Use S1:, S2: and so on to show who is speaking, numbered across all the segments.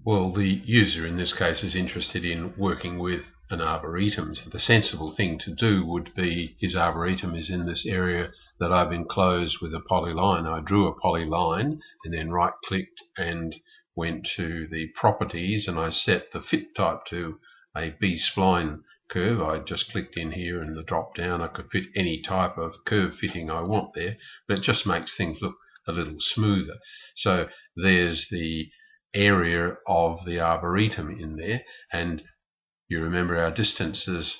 S1: Well, the user in this case is interested in working with an arboretum. So the sensible thing to do would be, his arboretum is in this area that I've enclosed with a polyline. I drew a polyline and then right-clicked and went to the properties, and I set the fit type to a B-spline curve. I just clicked in here in the drop down. I could fit any type of curve fitting I want there, but it just makes things look a little smoother. So there's the area of the arboretum in there, and you remember our distances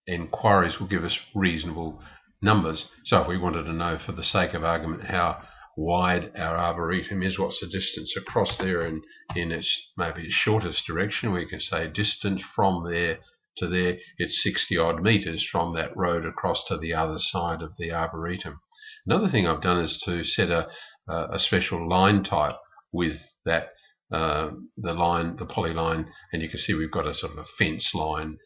S1: inquiries will give us reasonable numbers. So if we wanted to know, for the sake of argument, how wide our arboretum is, what's the distance across there in its maybe its shortest direction, we could say distance from there to there, it's 60 odd meters from that road across to the other side of the arboretum. Another thing I've done is to set a special line type with that the polyline, and you can see we've got a sort of a fence line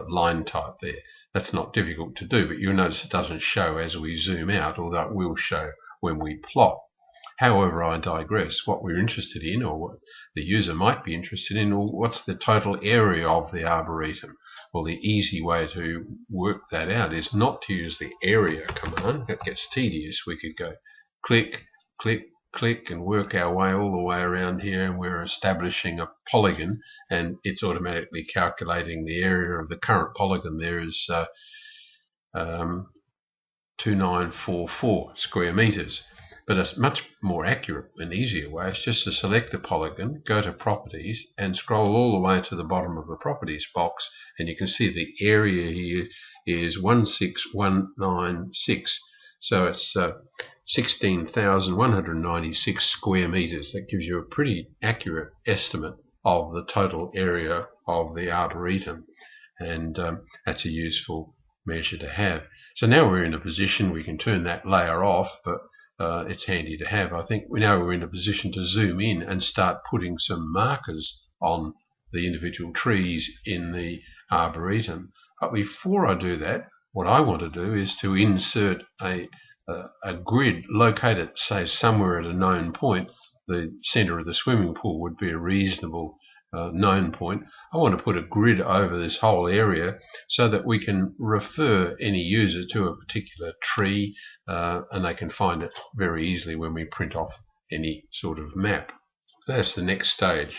S1: line type there. That's not difficult to do, but you'll notice it doesn't show as we zoom out, although it will show when we plot. However, I digress. What we're interested in, or what the user might be interested in, or what's the total area of the arboretum? Well, the easy way to work that out is not to use the area command. That gets tedious. We could go click, click, click and work our way all the way around here, and we're establishing a polygon, and it's automatically calculating the area of the current polygon there is 2944 square meters. But a much more accurate and easier way is just to select the polygon, go to properties, and scroll all the way to the bottom of the properties box, and you can see the area here is 16196. So it's 16,196 square meters. That gives you a pretty accurate estimate of the total area of the arboretum, and that's a useful measure to have. So now we're in a position we can turn that layer off, but it's handy to have. I think now we're in a position to zoom in and start putting some markers on the individual trees in the arboretum. But before I do that, what I want to do is to insert a grid, locate it, say, somewhere at a known point. The center of the swimming pool would be a reasonable known point. I want to put a grid over this whole area so that we can refer any user to a particular tree, and they can find it very easily when we print off any sort of map. That's the next stage.